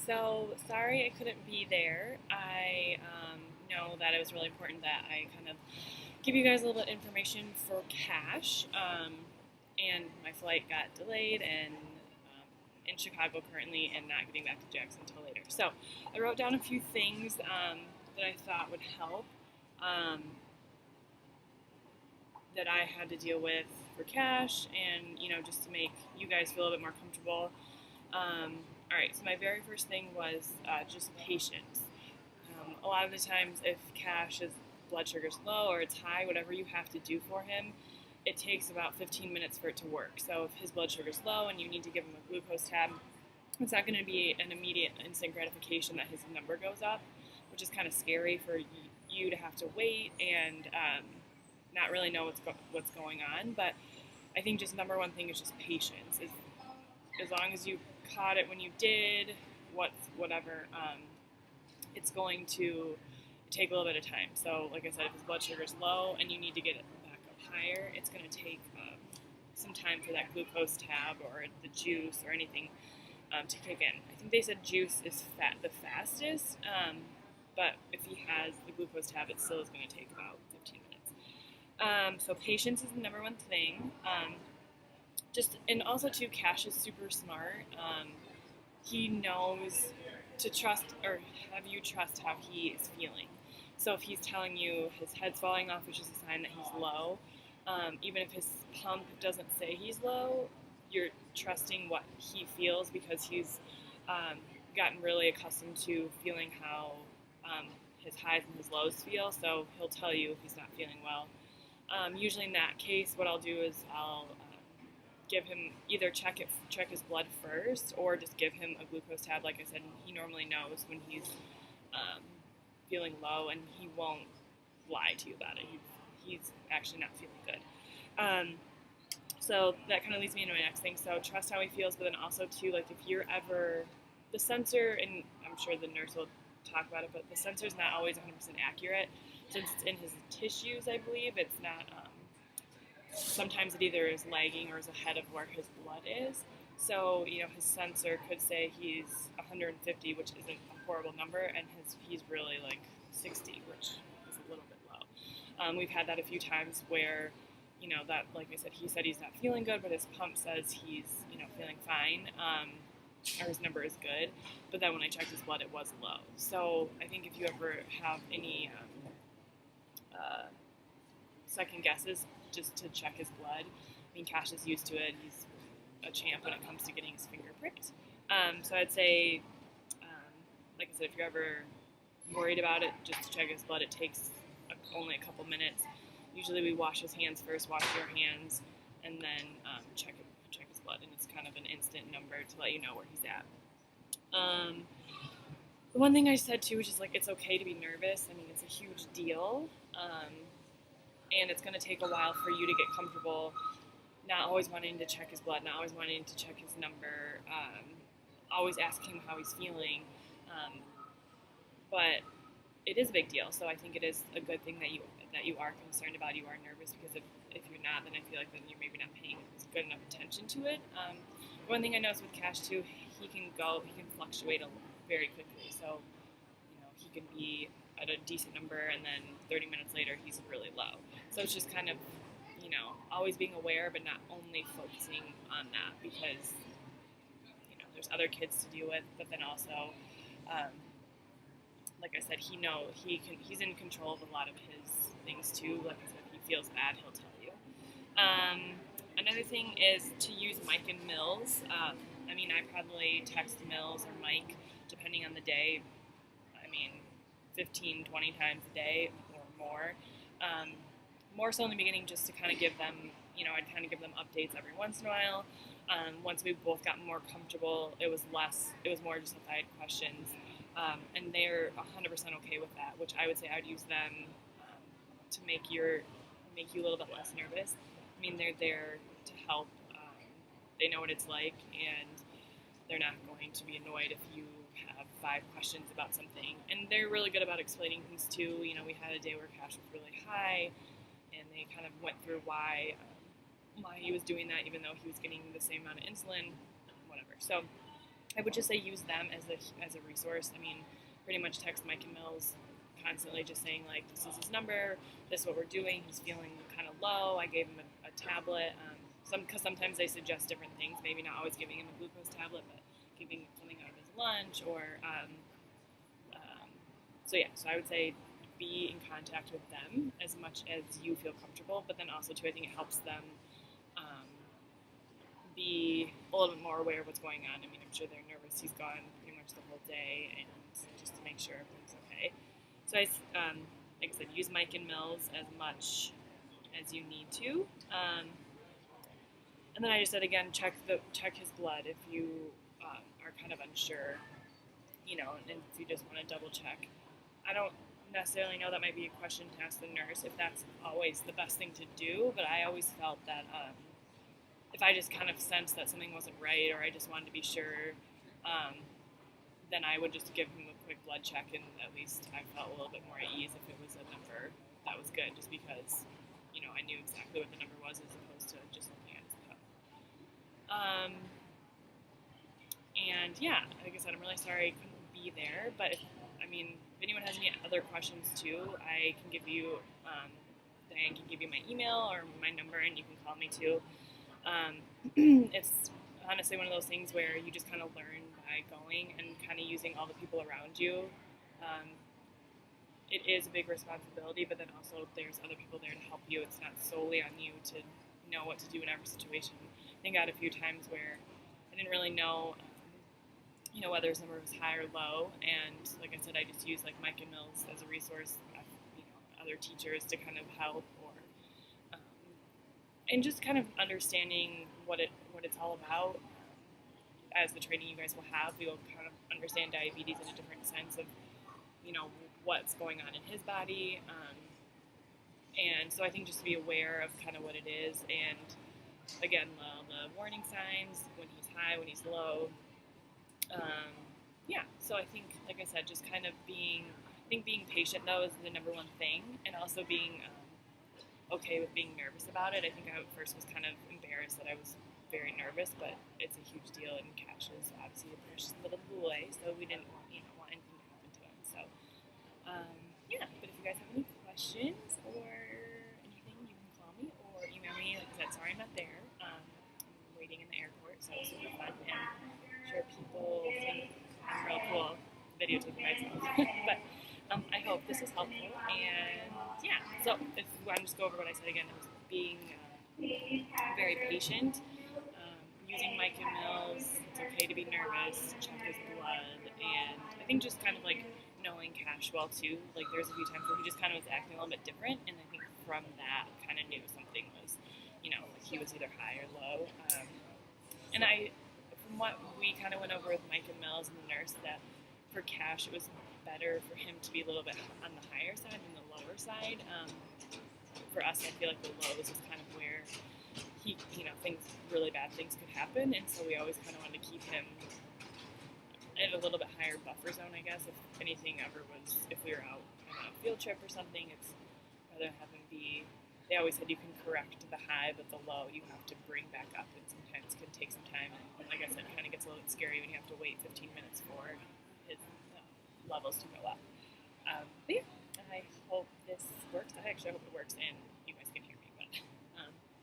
So sorry I couldn't be there. I know that it was really important that I kind of give you guys a little bit of information for cash. And my flight got delayed and in Chicago currently and not getting back to Jackson until later. So I wrote down a few things that I thought would help um, that I had to deal with for cash and, just to make you guys feel a bit more comfortable. All right, so my very first thing was just patience. A lot of the times, if Cash's blood sugar's low or it's high, whatever you have to do for him, it takes about 15 minutes for it to work. So if his blood sugar's low and you need to give him a glucose tab, it's not going to be an immediate, instant gratification that his number goes up, which is kind of scary for you to have to wait and not really know what's going on. But I think just number one thing is just patience. As long as you caught it when you did, whatever, it's going to take a little bit of time. So, like I said, if his blood sugar is low and you need to get it back up higher, it's going to take some time for that glucose tab or the juice or anything to kick in. I think they said juice is the fastest, but if he has the glucose tab, it still is going to take about 15 minutes. So patience is the number one thing. And also too, Cash is super smart. He knows to trust or have you trust how he is feeling. So if he's telling you his head's falling off, which is a sign that he's low, even if his pump doesn't say he's low, you're trusting what he feels because he's gotten really accustomed to feeling how his highs and his lows feel. So he'll tell you if he's not feeling well. Usually in that case, what I'll do is I'll give him either check his blood first or just give him a glucose tab. Like I said, he normally knows when he's feeling low and he won't lie to you about it. He's actually not feeling good. So that kind of leads me into my next thing. So trust how he feels, but then also too, like if you're ever the sensor, and I'm sure the nurse will talk about it, but the sensor is not always 100% accurate since it's in his tissues. I believe it's not. Sometimes it either is lagging or is ahead of where his blood is. So, his sensor could say he's 150, which isn't a horrible number, and he's really like 60, which is a little bit low. We've had that a few times where, that, like I said, he said he's not feeling good, but his pump says he's, feeling fine, or his number is good. But then when I checked his blood, it was low. So I think if you ever have any second guesses, just to check his blood. I mean, Cash is used to it. He's a champ when it comes to getting his finger pricked. So I'd say, like I said, if you're ever worried about it, just to check his blood. It takes only a couple minutes. Usually we wash his hands first, wash your hands, and then check his blood. And it's kind of an instant number to let you know where he's at. The one thing I said too, which is like it's okay to be nervous. I mean, it's a huge deal. And it's going to take a while for you to get comfortable, not always wanting to check his blood, not always wanting to check his number, always asking him how he's feeling. But it is a big deal, so I think it is a good thing that you are concerned about, you are nervous, because if you're not, then I feel like then you're maybe not paying good enough attention to it. One thing I noticed with Cash too, he can fluctuate very quickly. So, he can be at a decent number and then 30 minutes later he's really low. So it's just kind of, always being aware but not only focusing on that because, there's other kids to deal with, but then also, like I said, he's in control of a lot of his things too. Like I said, if he feels bad, he'll tell you. Another thing is to use Mike and Mills. I probably text Mills or Mike, depending on the day, 15, 20 times a day or more. More so in the beginning just to kind of give them, I'd kind of give them updates every once in a while. Once we both got more comfortable, it was more just if I had questions. And they're 100% okay with that, which I would say I'd use them to make you a little bit less nervous. They're there to help. They know what it's like, and they're not going to be annoyed if you have 5 questions about something. And they're really good about explaining things too. We had a day where Cash was really high, and they kind of went through why he was doing that, even though he was getting the same amount of insulin, whatever. So I would just say use them as a resource. I mean, pretty much text Mike and Mills constantly, just saying like, this is his number, this is what we're doing. He's feeling kind of low. I gave him a tablet. Because sometimes they suggest different things. Maybe not always giving him a glucose tablet, but giving something out of his lunch or. So I would say be in contact with them as much as you feel comfortable, but then also too, I think it helps them um, be a little bit more aware of what's going on. I mean, I'm sure they're nervous. He's gone pretty much the whole day, and just to make sure everything's okay. So like I said, use Mike and Mills as much as you need to. And then I just said again, check his blood if you are kind of unsure, and if you just want to double check. I don't necessarily know, that might be a question to ask the nurse if that's always the best thing to do, but I always felt that if I just kind of sensed that something wasn't right or I just wanted to be sure, then I would just give him a quick blood check, and at least I felt a little bit more at ease if it was a number that was good, just because, I knew exactly what the number was as opposed to just looking at his cup. And yeah, like I said, I'm really sorry I couldn't be there, but if anyone has any other questions too, I can give you, Diane can give you my email or my number, and you can call me too. It's honestly one of those things where you just kind of learn by going and kind of using all the people around you. It is a big responsibility, but then also there's other people there to help you. It's not solely on you to know what to do in every situation. I think I had a few times where I didn't really know, whether his number was high or low, and like I said, I just used like Mike and Mills as a resource, other teachers to kind of help, or and just kind of understanding what it's all about. As the training you guys will have, you'll kind of understand diabetes in a different sense of, what's going on in his body, and so I think just to be aware of kind of what it is, and again, the warning signs when he's high, when he's low. So I think, like I said, just kind of being patient though is the number one thing, and also being okay with being nervous about it. I think I at first was kind of embarrassed that I was very nervous, but it's a huge deal, and Cash is obviously a precious little boy, so we didn't want anything to happen to him. So but if you guys have any questions or anything, you can call me or email me. Like I said, sorry I'm not there. I'm waiting in the airport, so it's super fun, and I'm sure people think I'm real cool videotaping myself. But I hope this is helpful, and so if I just go over what I said again, it was being very patient, using Mike and Mills. It's okay to be nervous, check his blood, and I think just kind of like knowing Cash well too. Like there's a few times where he just kind of was acting a little bit different, and I think from that kind of knew something was, like he was either high or low. And from what we kind of went over with Mike and Mills and the nurse, that for Cash it was better for him to be a little bit on the higher side than the lower side. For us, I feel like the lows is kind of where he, really bad things could happen, and so we always kind of wanted to keep him in a little bit higher buffer zone, I guess. If anything ever was, if we were out on a field trip or something, it's rather have him be. They always said you can correct the high, but the low you have to bring back up, and sometimes it can take some time. And like I said, it kind of gets a little bit scary when you have to wait 15 minutes for his levels to go up. But I hope this works. I actually hope it works, and